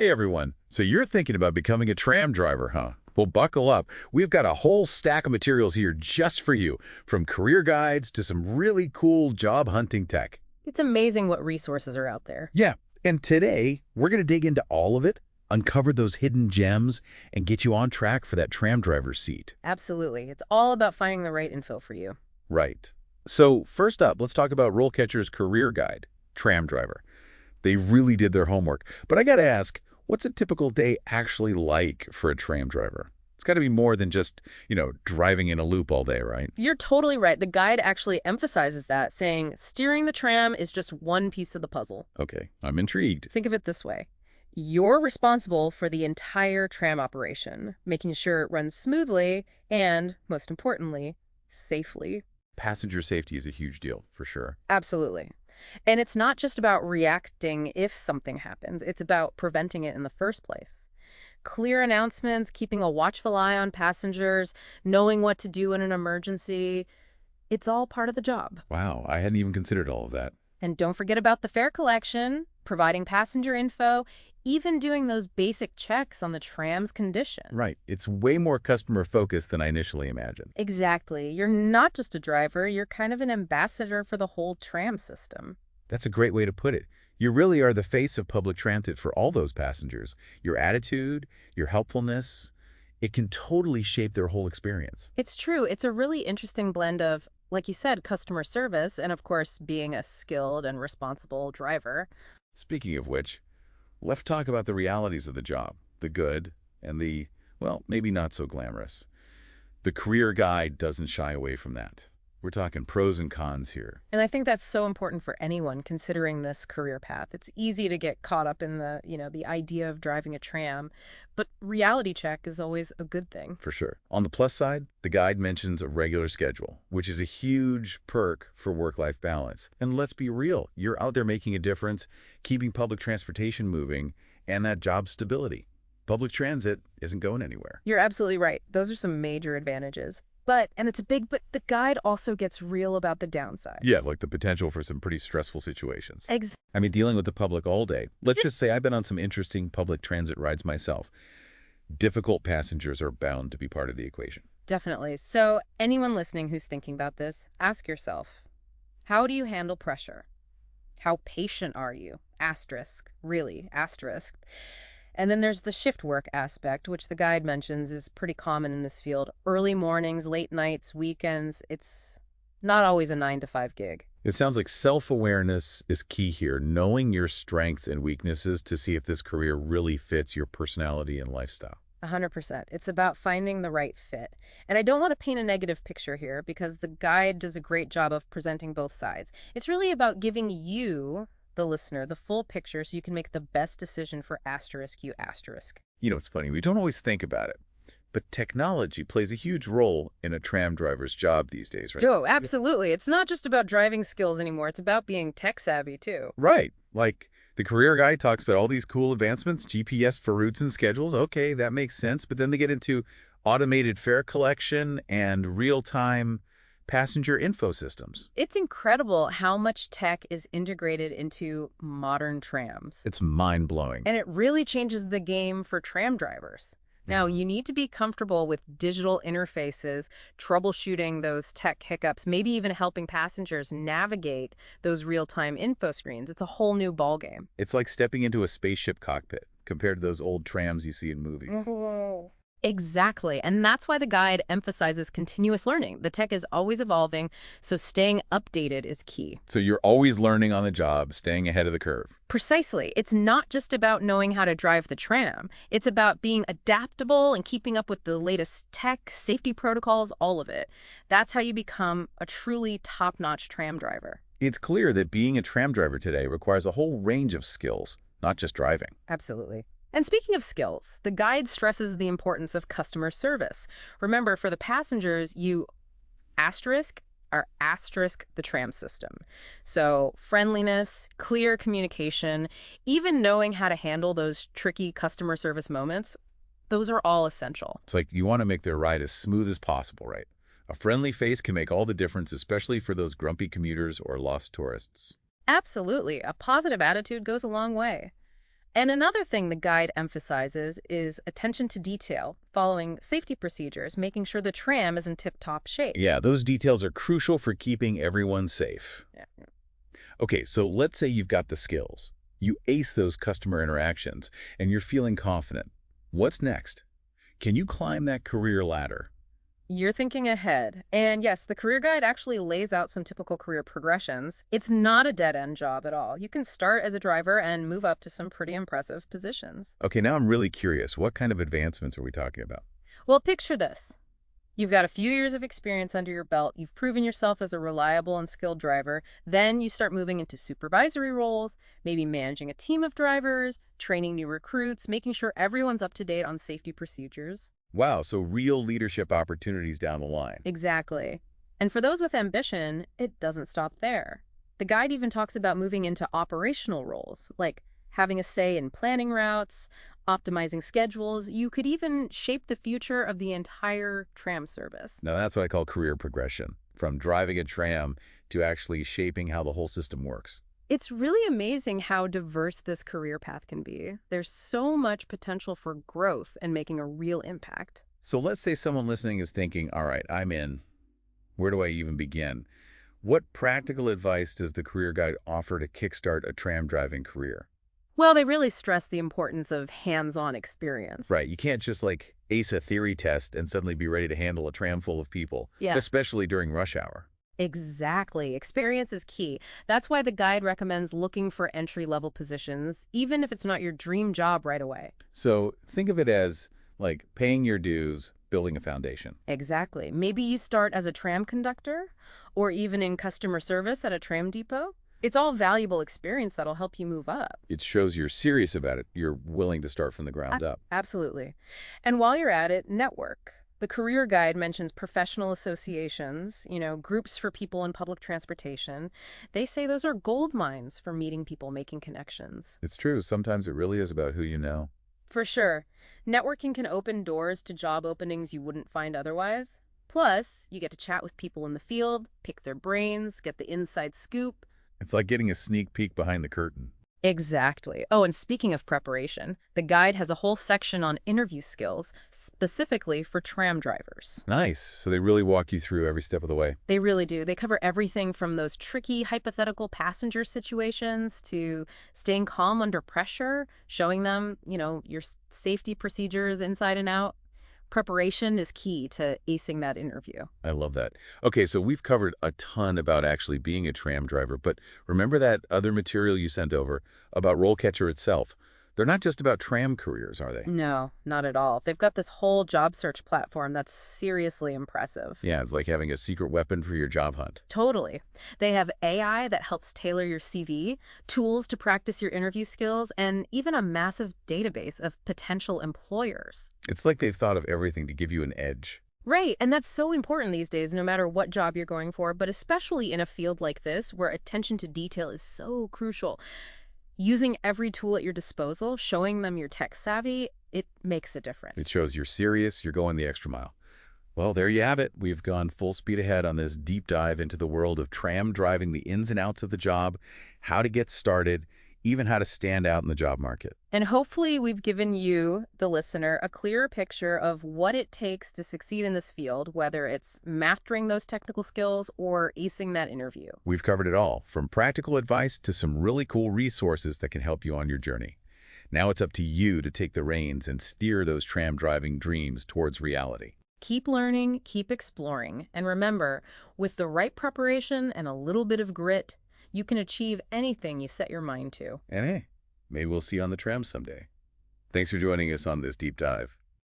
Hey everyone, so you're thinking about becoming a tram driver, huh? Well, buckle up. We've got a whole stack of materials here just for you, from career guides to some really cool job hunting tech. It's amazing what resources are out there. Yeah, and today we're going to dig into all of it, uncover those hidden gems, and get you on track for that tram driver's seat. Absolutely. It's all about finding the right info for you. Right. So first up, let's talk about RoleCatcher's career guide, Tram Driver. They really did their homework. But I got to ask, what's a typical day actually like for a tram driver? It's got to be more than just, driving in a loop all day, right? You're totally right. The guide actually emphasizes that, saying steering the tram is just one piece of the puzzle. Okay, I'm intrigued. Think of it this way. You're responsible for the entire tram operation, making sure it runs smoothly and, most importantly, safely. Passenger safety is a huge deal, for sure. Absolutely. And it's not just about reacting if something happens. It's about preventing it in the first place. Clear announcements, keeping a watchful eye on passengers, knowing what to do in an emergency. It's all part of the job. Wow, I hadn't even considered all of that. And don't forget about the fare collection, providing passenger info, even doing those basic checks on the tram's condition. Right, it's way more customer-focused than I initially imagined. Exactly. You're not just a driver, you're kind of an ambassador for the whole tram system. That's a great way to put it. You really are the face of public transit for all those passengers. Your attitude, your helpfulness, it can totally shape their whole experience. It's true. It's a really interesting blend of, like you said, customer service and, of course, being a skilled and responsible driver. Speaking of which, let's talk about the realities of the job, the good and the, well, maybe not so glamorous. The career guide doesn't shy away from that. We're talking pros and cons here. And I think that's so important for anyone considering this career path. It's easy to get caught up in the idea of driving a tram, but reality check is always a good thing. For sure. On the plus side, the guide mentions a regular schedule, which is a huge perk for work-life balance. And let's be real, you're out there making a difference, keeping public transportation moving, and that job stability. Public transit isn't going anywhere. You're absolutely right. Those are some major advantages. But the guide also gets real about the downsides. Yeah, like the potential for some pretty stressful situations. Exactly. I mean, dealing with the public all day. Let's just say I've been on some interesting public transit rides myself. Difficult passengers are bound to be part of the equation. Definitely. So anyone listening who's thinking about this, ask yourself, how do you handle pressure? How patient are you? Asterisk. Really, asterisk. And then there's the shift work aspect, which the guide mentions is pretty common in this field. Early mornings, late nights, weekends. It's not always a 9 to 5 gig. It sounds like self-awareness is key here, knowing your strengths and weaknesses to see if this career really fits your personality and lifestyle. 100%. It's about finding the right fit. And I don't want to paint a negative picture here because the guide does a great job of presenting both sides. It's really about giving you, the listener, the full picture so you can make the best decision for asterisk you asterisk. It's funny, we don't always think about it, but technology plays a huge role in a tram driver's job these days, right? Oh, absolutely. It's not just about driving skills anymore. It's about being tech savvy, too. Right. Like the career guide talks about all these cool advancements, GPS for routes and schedules. Okay, that makes sense. But then they get into automated fare collection and real-time passenger info systems. It's incredible how much tech is integrated into modern trams. It's mind-blowing. And it really changes the game for tram drivers. Now, you need to be comfortable with digital interfaces, troubleshooting those tech hiccups, maybe even helping passengers navigate those real-time info screens. It's a whole new ballgame. It's like stepping into a spaceship cockpit compared to those old trams you see in movies. Exactly. And that's why the guide emphasizes continuous learning. The tech is always evolving, so staying updated is key. So you're always learning on the job, staying ahead of the curve. Precisely. It's not just about knowing how to drive the tram. It's about being adaptable and keeping up with the latest tech, safety protocols, all of it. That's how you become a truly top-notch tram driver. It's clear that being a tram driver today requires a whole range of skills, not just driving. Absolutely. And speaking of skills, the guide stresses the importance of customer service. Remember, for the passengers, you asterisk the tram system. So friendliness, clear communication, even knowing how to handle those tricky customer service moments, those are all essential. It's like you want to make their ride as smooth as possible, right? A friendly face can make all the difference, especially for those grumpy commuters or lost tourists. Absolutely. A positive attitude goes a long way. And another thing the guide emphasizes is attention to detail, following safety procedures, making sure the tram is in tip-top shape. Yeah, those details are crucial for keeping everyone safe. Yeah. Okay, so let's say you've got the skills. You ace those customer interactions, and you're feeling confident. What's next? Can you climb that career ladder? You're thinking ahead. And yes, the career guide actually lays out some typical career progressions. It's not a dead-end job at all. You can start as a driver and move up to some pretty impressive positions. Okay, now I'm really curious. What kind of advancements are we talking about? Well, picture this. You've got a few years of experience under your belt. You've proven yourself as a reliable and skilled driver. Then you start moving into supervisory roles, maybe managing a team of drivers, training new recruits, making sure everyone's up to date on safety procedures. Wow, so real leadership opportunities down the line. Exactly. And for those with ambition, it doesn't stop there. The guide even talks about moving into operational roles, like having a say in planning routes, optimizing schedules. You could even shape the future of the entire tram service. Now that's what I call career progression, from driving a tram to actually shaping how the whole system works. It's really amazing how diverse this career path can be. There's so much potential for growth and making a real impact. So let's say someone listening is thinking, all right, I'm in. Where do I even begin? What practical advice does the career guide offer to kickstart a tram driving career? Well, they really stress the importance of hands-on experience. Right, you can't just like ace a theory test and suddenly be ready to handle a tram full of people, Yeah. especially during rush hour. Exactly. Experience is key. That's why the guide recommends looking for entry-level positions, even if it's not your dream job right away. So think of it as like paying your dues, building a foundation. Exactly. Maybe you start as a tram conductor or even in customer service at a tram depot. It's all valuable experience that'll help you move up. It shows you're serious about it. You're willing to start from the ground up. Absolutely. And while you're at it, network. The career guide mentions professional associations, groups for people in public transportation. They say those are gold mines for meeting people, making connections. It's true. Sometimes it really is about who you know. For sure. Networking can open doors to job openings you wouldn't find otherwise. Plus, you get to chat with people in the field, pick their brains, get the inside scoop. It's like getting a sneak peek behind the curtain. Exactly. Oh, and speaking of preparation, the guide has a whole section on interview skills, specifically for tram drivers. Nice. So they really walk you through every step of the way. They really do. They cover everything from those tricky hypothetical passenger situations to staying calm under pressure, showing them, your safety procedures inside and out. Preparation is key to acing that interview. I love that. Okay, so we've covered a ton about actually being a tram driver, but remember that other material you sent over about RoleCatcher itself? They're not just about tram careers, are they? No, not at all. They've got this whole job search platform that's seriously impressive. Yeah, it's like having a secret weapon for your job hunt. Totally. They have AI that helps tailor your CV, tools to practice your interview skills, and even a massive database of potential employers. It's like they've thought of everything to give you an edge. Right, and that's so important these days, no matter what job you're going for, but especially in a field like this where attention to detail is so crucial. Using every tool at your disposal, showing them your tech savvy, it makes a difference. It shows you're serious, you're going the extra mile. Well, there you have it. We've gone full speed ahead on this deep dive into the world of tram driving, the ins and outs of the job, how to get started, even how to stand out in the job market. And hopefully we've given you, the listener, a clearer picture of what it takes to succeed in this field, whether it's mastering those technical skills or acing that interview. We've covered it all, from practical advice to some really cool resources that can help you on your journey. Now it's up to you to take the reins and steer those tram driving dreams towards reality. Keep learning, keep exploring, and remember, with the right preparation and a little bit of grit, you can achieve anything you set your mind to. And hey, maybe we'll see you on the tram someday. Thanks for joining us on this deep dive.